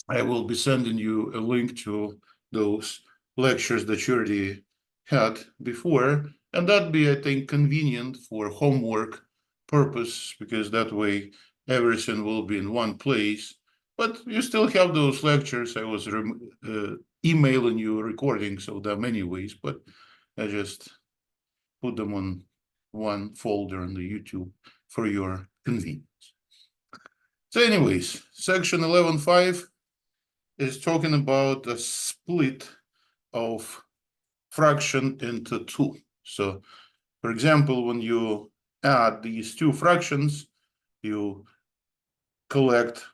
I will be sending you a link to those lectures that you already had before, and that'd be, I think, convenient for homework purpose, because that way everything will be in one place. But you still have those lectures. I was emailing you recordings of them anyways, but I just put them on one folder on the YouTube for your convenience. So anyways, section 11.5 is talking about the split of fraction into two. So, for example, when you add these two fractions, you collect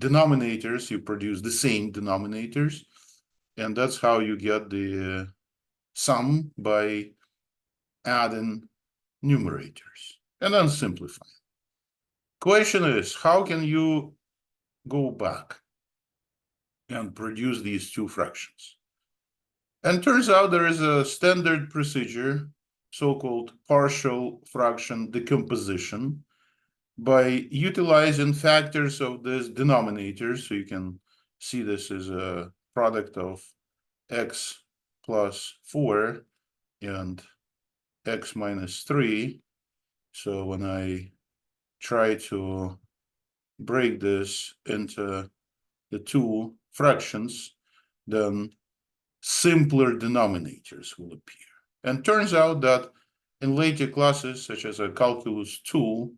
denominators, you produce the same denominators, and that's how you get the sum by adding numerators and then simplify. Question is, how can you go back and produce these two fractions? And turns out there is a standard procedure, so-called partial fraction decomposition, by utilizing factors of this denominator. So you can see this as a product of x plus 4 and x minus 3. So when I try to break this into the two fractions, then simpler denominators will appear. And turns out that in later classes, such as a calculus 2,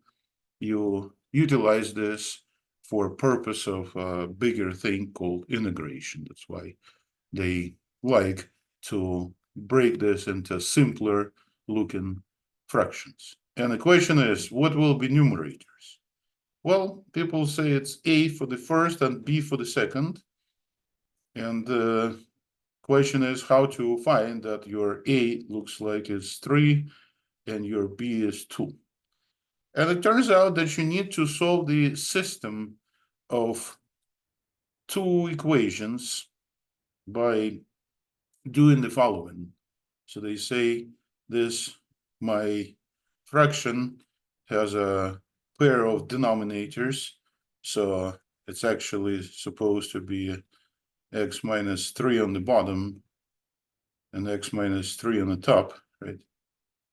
you utilize this for purpose of a bigger thing called integration. That's why they like to break this into simpler looking fractions. And the question is, what will be numerators? Well, people say it's a for the first and b for the second. And the question is how to find that your a looks like it's 3 and your b is 2. And it turns out that you need to solve the system of two equations by doing the following. So they say this, my fraction has a pair of denominators. So it's actually supposed to be x minus 3 on the bottom and x minus 3 on the top, right?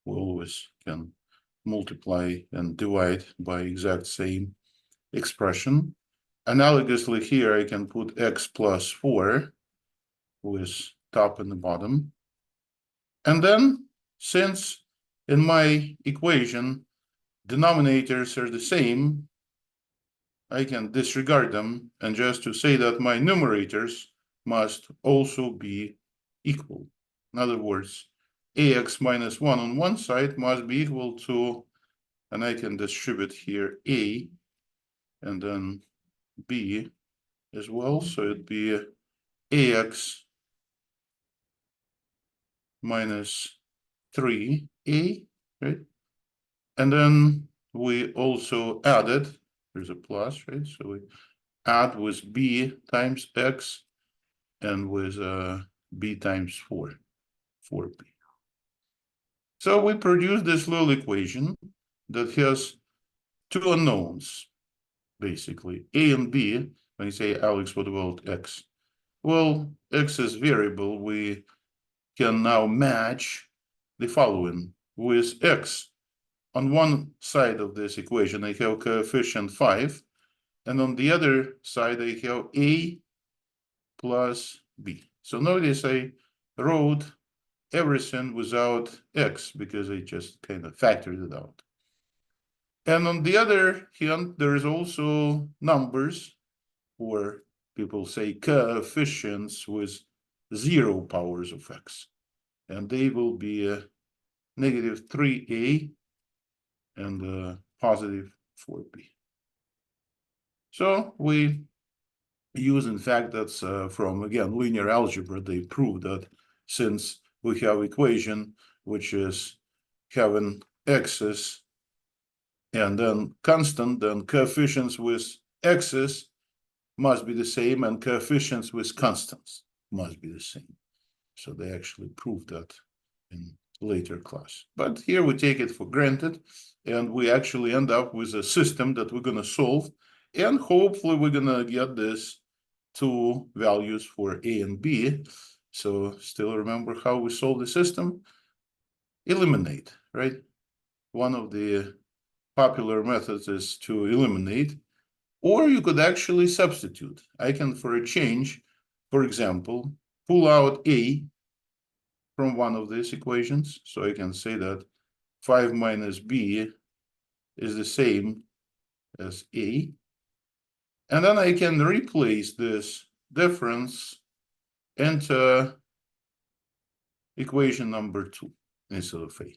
We always can multiply and divide by exact same expression. Analogously here, I can put x plus 4 with top and the bottom. And then, since in my equation, denominators are the same, I can disregard them, and just to say that my numerators must also be equal. In other words, ax minus 1 on one side must be equal to, and I can distribute here a and then b as well. So it'd be ax minus 3a, right? And then we also added, there's a plus, right? So we add with b times x and with b times 4, 4b. So we produce this little equation that has two unknowns, basically, a and b. When you say, Alex, what about x? Well, x is variable. We can now match the following with x. On one side of this equation, I have coefficient 5, and on the other side, I have a plus b. So notice I wrote everything without x because I just kind of factored it out. And on the other hand, there is also numbers, or people say coefficients with 0 powers of x. And they will be negative 3a and positive 4b. So we use, in fact, that's from, again, linear algebra. They prove that since we have equation which is having x's and then constant, then coefficients with x's must be the same and coefficients with constants must be the same. So they actually proved that in later class. But here we take it for granted, and we actually end up with a system that we're going to solve, and hopefully we're going to get this two values for A and B. So still remember how we solve the system? Eliminate, right? One of the popular methods is to eliminate, or you could actually substitute. I can, for a change, for example, pull out A from one of these equations. So I can say that 5 minus B is the same as A. And then I can replace this difference into equation number 2 instead of A.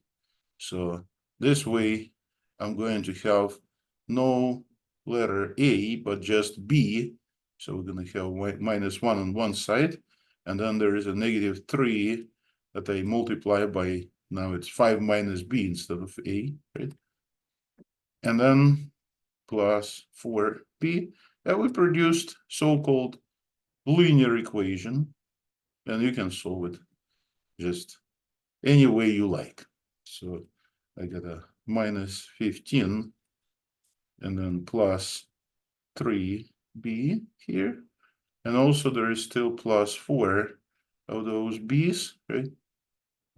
So this way, I'm going to have no letter A, but just B. So we're going to have minus 1 on one side. And then there is a negative 3 that I multiply by, now it's 5 minus B instead of A, right? And then plus 4B. And we produced so-called linear equation. And you can solve it just any way you like. So I got a minus 15 and then plus 3b here. And also there is still plus 4 of those b's, right?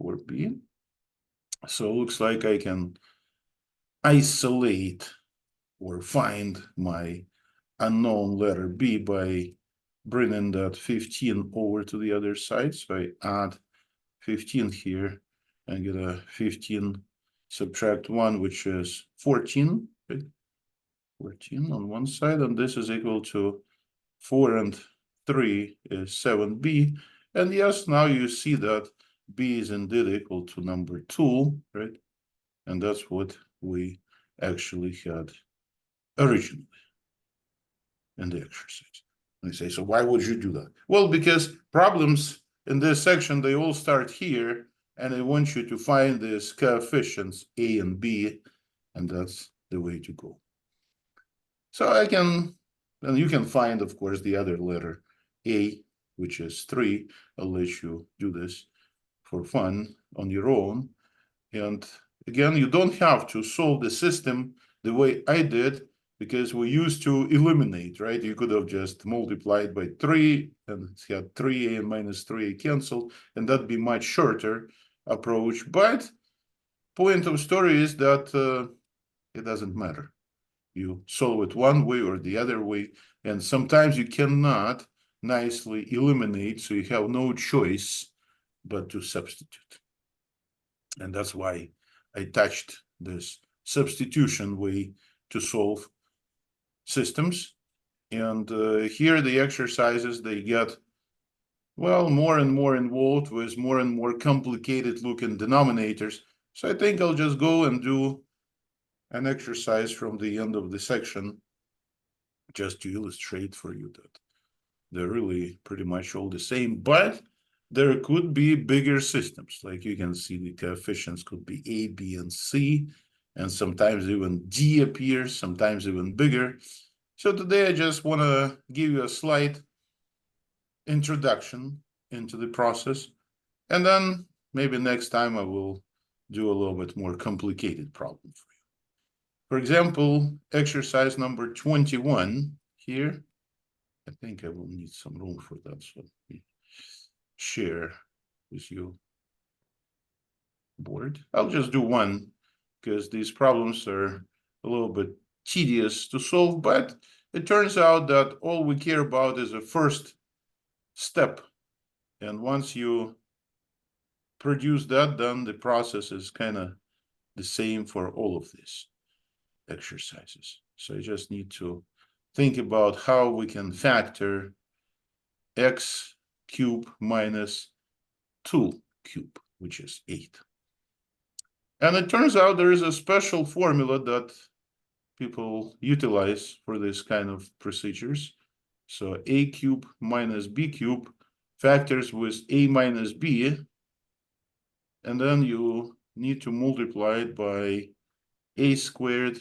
4b. So it looks like I can isolate or find my unknown letter b by bringing that 15 over to the other side. So I add 15 here and get a 15 subtract 1, which is 14, right? 14 on one side, and this is equal to 4 and 3 is 7b. And yes, now you see that b is indeed equal to number 2, right? And that's what we actually had originally in the exercise. And they say, so why would you do that? Well, because problems in this section, they all start here, and they want you to find these coefficients a and b, and that's the way to go. So I can, and you can find, of course, the other letter A, which is 3. I'll let you do this for fun on your own. And again, you don't have to solve the system the way I did, because we used to eliminate, right? You could have just multiplied by 3 and had 3a and minus 3a canceled, and that'd be much shorter approach. But point of story is that it doesn't matter. You solve it one way or the other way, and sometimes you cannot nicely eliminate, so you have no choice but to substitute. And that's why I touched this substitution way to solve systems. And here the exercises, they get, well, more and more involved with more and more complicated looking denominators. So I think I'll just go and do an exercise from the end of the section just to illustrate for you that they're really pretty much all the same, but there could be bigger systems. Like you can see the coefficients could be A, B, and C, and sometimes even D appears, sometimes even bigger. So today I just want to give you a slight introduction into the process, and then maybe next time I will do a little bit more complicated problem for you. For example, exercise number 21 here. I think I will need some room for that, so let me share with you board. I'll just do one because these problems are a little bit tedious to solve, but it turns out that all we care about is a first step. And once you produce that, then the process is kind of the same for all of these exercises. So I just need to think about how we can factor x cubed minus 2 cubed, which is 8. And it turns out there is a special formula that people utilize for this kind of procedures. So a cubed minus b cubed factors with a minus b, and then you need to multiply it by a squared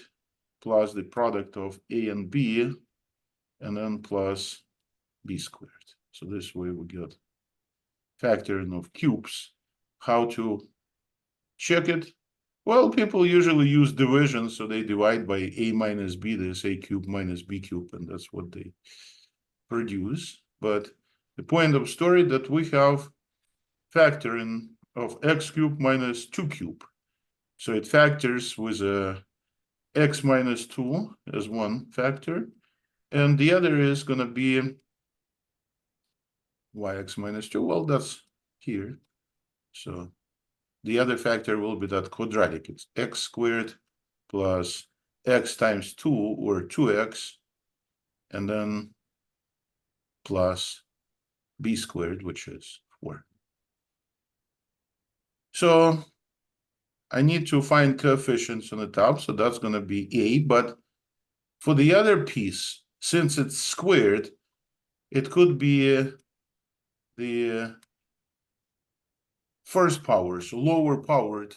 plus the product of a and b, and then plus b squared. So this way we get factoring of cubes. How to check it? Well, people usually use division, so they divide by a minus b, this a cubed minus b cubed, and that's what they produce. but the point of story that we have factoring of x cubed minus 2 cubed. So it factors with a x minus 2 as one factor, and the other is going to be yx minus 2. Well, that's here. So the other factor will be that quadratic. It's x squared plus x times 2, or 2x, and then plus b squared, which is 4. So I need to find coefficients on the top, so that's going to be a, but for the other piece, since it's squared, it could be the first power, so lower powered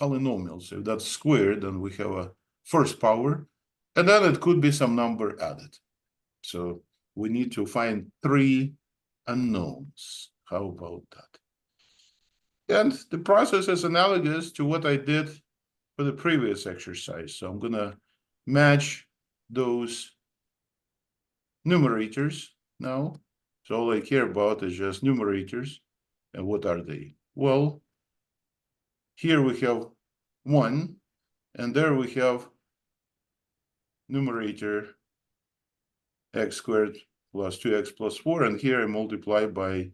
polynomials. If that's squared, then we have a first power, and then it could be some number added. So we need to find 3 unknowns. How about that? And the process is analogous to what I did for the previous exercise. So I'm going to match those numerators now. So all I care about is just numerators. And what are they? Well, here we have 1, and there we have numerator x squared plus 2x plus 4, and here I multiply by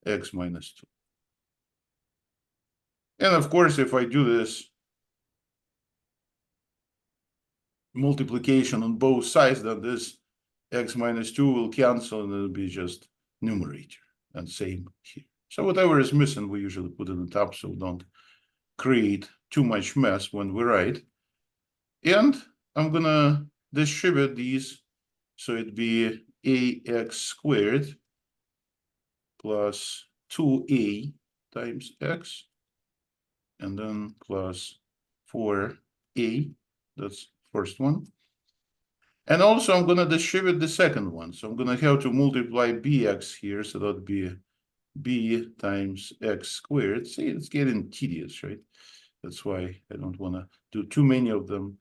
x minus 2. And of course, if I do this multiplication on both sides, then this x minus 2 will cancel, and it'll be just numerator, and same here. So whatever is missing, we usually put in the top, so we don't create too much mess when we write. And I'm gonna distribute these, so it'd be ax squared plus 2a times x, and then plus 4a, that's first one. And also I'm gonna distribute the second one, so I'm gonna have to multiply bx here, so that'd be b times x squared. See, it's getting tedious, right? That's why I don't want to do too many of them,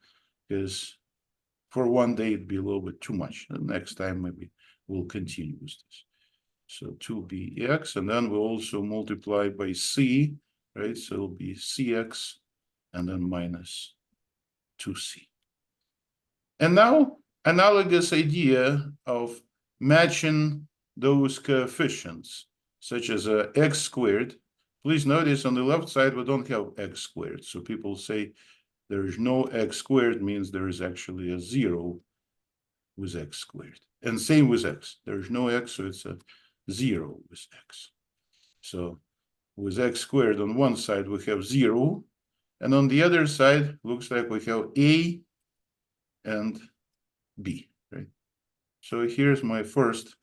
because for one day it'd be a little bit too much. The next time maybe we'll continue with this. So 2bx, and then we'll also multiply by c, right? So it'll be cx, and then minus 2c. And now, analogous idea of matching those coefficients, such as x squared. Please notice on the left side, we don't have x squared. So people say there is no x squared means there is actually a 0 with x squared. And same with x. There is no x, so it's a 0 with x. So with x squared on one side, we have 0. And on the other side, looks like we have a and b, right? So here's my first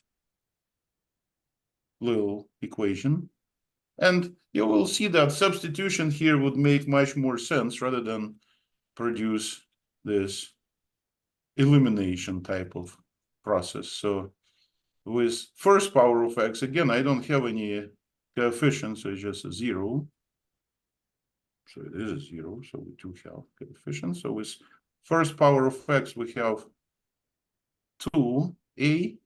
little equation. And you will see that substitution here would make much more sense rather than produce this elimination type of process. So with first power of x, again, I don't have any coefficients, so it's just a 0. So it is a 0, so we do have coefficients. So with first power of x, we have 2a,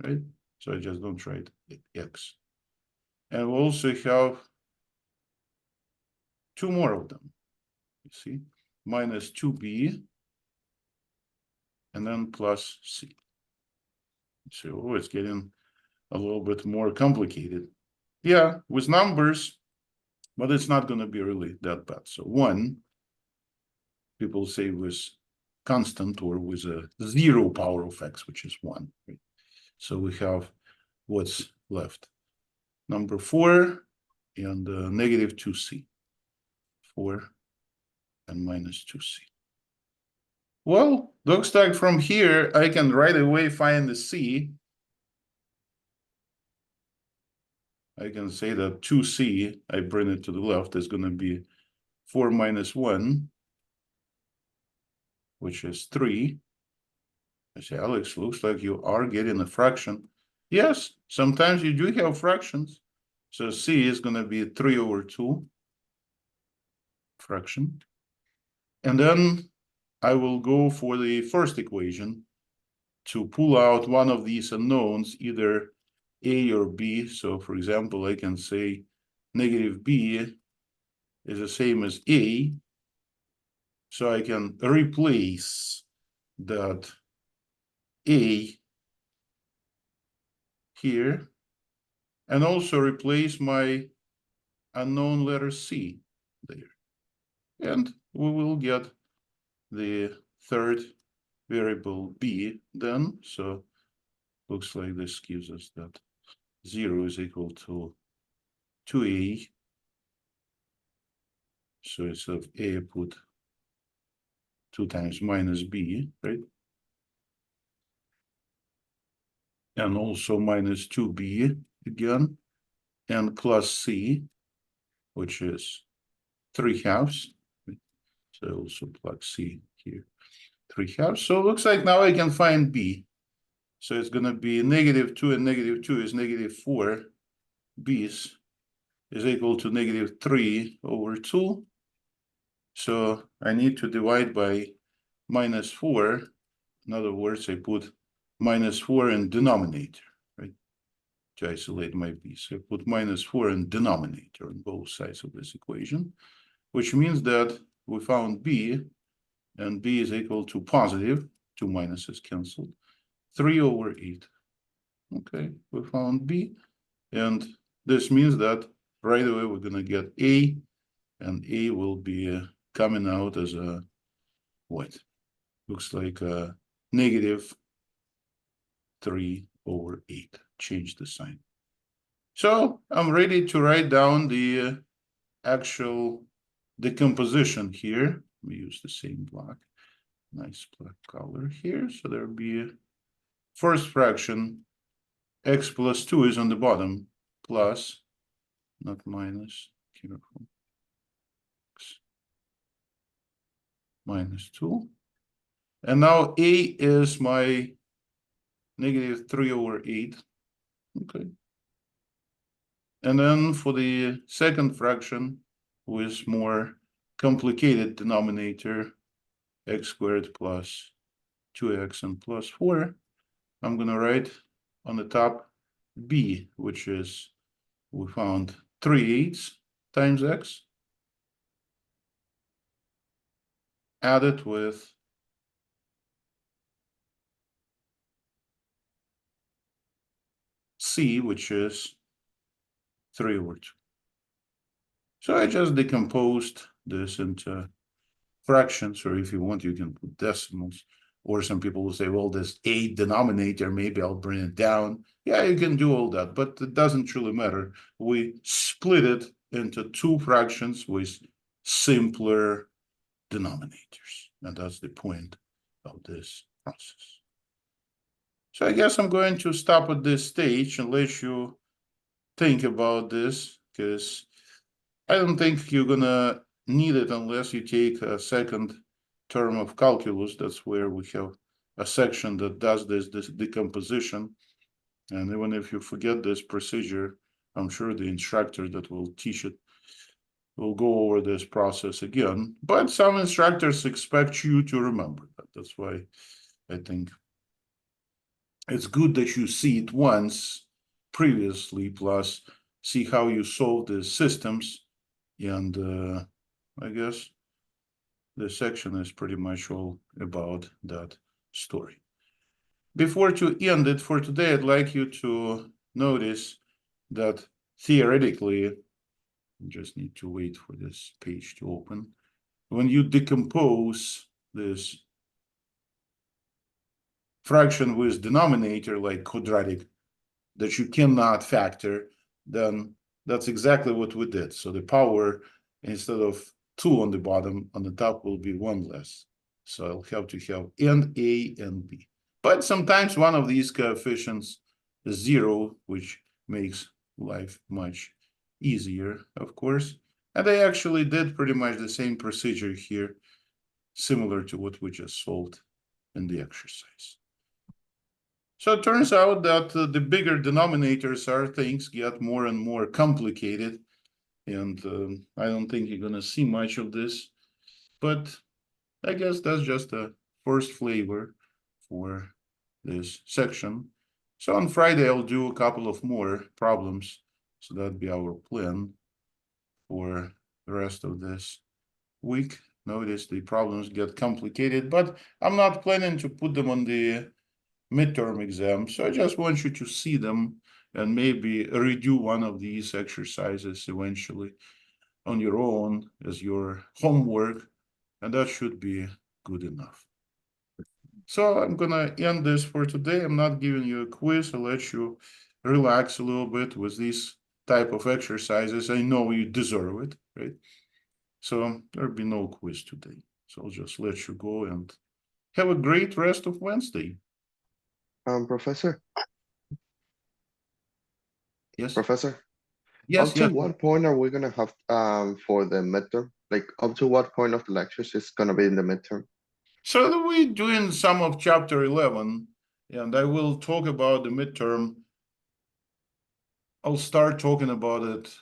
right? So I just don't write x. And we also have 2 more of them. You see, minus 2b, and then plus c. So it's getting a little bit more complicated. Yeah, with numbers, but it's not going to be really that bad. So 1, people say with constant or with a 0 power of x, which is 1. Right? So we have what's left. Number 4 and negative 2c. 4 and minus 2c. Well, looks like from here, I can right away find the c. I can say that 2c, I bring it to the left, is going to be 4 minus 1, which is 3. I say, Alex, looks like you are getting a fraction. Yes, sometimes you do have fractions. So c is going to be 3 over 2 fraction. And then I will go for the first equation. to pull out one of these unknowns, either A or B. So for example, I can say negative B is the same as A. So I can replace that A here and also replace my unknown letter C there. And we will get the third variable B then. So looks like this gives us that 0 is equal to 2A. So instead of A, I put 2 times minus B, right? And also minus 2B again, and plus C, which is 3/2. So I also plug C here, 3/2. So it looks like now I can find B. So it's going to be -2 and -2 is -4. B's is equal to -3/2. So I need to divide by -4. In other words, I put -4 in denominator, right? To isolate my B. So I put -4 in denominator on both sides of this equation, which means that we found B, and B is equal to positive, 2 minuses canceled, 3/8. Okay, we found B, and this means that right away we're going to get A, and A will be coming out as a what? Looks like a -3/8. Change the sign. So I'm ready to write down the actual decomposition here. We use the same block. Nice black color here. So there'll be a first fraction, x plus 2 is on the bottom, plus, not minus, careful, x minus 2. And now A is my -3/8. Okay. And then for the second fraction with more complicated denominator, x squared plus 2x and plus 4, I'm going to write on the top B, which is, we found 3/8 times x, added with C, which is 3/2. So I just decomposed this into fractions, or if you want, you can put decimals. Or some people will say, well, there's a denominator, maybe I'll bring it down. Yeah, you can do all that, but it doesn't really matter. We split it into 2 fractions with simpler denominators. And that's the point of this process. So I guess I'm going to stop at this stage and let you think about this, because I don't think you're gonna need it unless you take a second term of calculus. That's where we have a section that does this decomposition. And even if you forget this procedure, I'm sure the instructor that will teach it will go over this process again. But some instructors expect you to remember that. That's why I think it's good that you see it once previously, plus see how you solve the systems. And I guess the section is pretty much all about that story. Before to end it for today, I'd like you to notice that theoretically, you just need to wait for this page to open. When you decompose this fraction with denominator like quadratic that you cannot factor, then that's exactly what we did. So the power, instead of 2 on the bottom, on the top will be 1 less. So I'll have to have and A and B. But sometimes one of these coefficients is 0, which makes life much easier, of course. And I actually did pretty much the same procedure here, similar to what we just solved in the exercise. So it turns out that the bigger denominators are, things get more and more complicated. And I don't think you're going to see much of this. But I guess that's just a first flavor for this section. So on Friday, I'll do a couple of more problems. So that'd be our plan for the rest of this week. Notice the problems get complicated, but I'm not planning to put them on the midterm exam. So I just want you to see them and maybe redo one of these exercises eventually on your own as your homework, and that should be good enough. So I'm gonna end this for today. I'm not giving you a quiz. I'll let you relax a little bit with these type of exercises. I know you deserve it, right? So there'll be no quiz today. So I'll just let you go and have a great rest of Wednesday. Professor, Yes, Professor, yes, up to yes. what point are we gonna have for the midterm? Like up to what point of the lectures is gonna be in the midterm? So we're doing some of chapter 11, and I will talk about the midterm. I'll start talking about it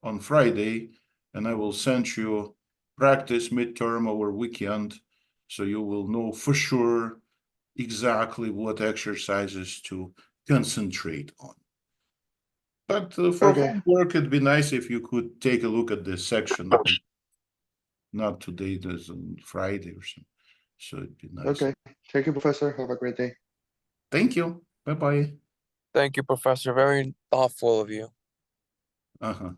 on Friday, and I will send you practice midterm over weekend, so you will know for sure exactly what exercises to concentrate on. But for Okay. homework, it'd be nice if you could take a look at this section, not today, there's on Friday or something. So it'd be nice. Okay. Thank you, Professor. Have a great day. Thank you. Bye-bye. Thank you, Professor. Very thoughtful of you. Uh-huh.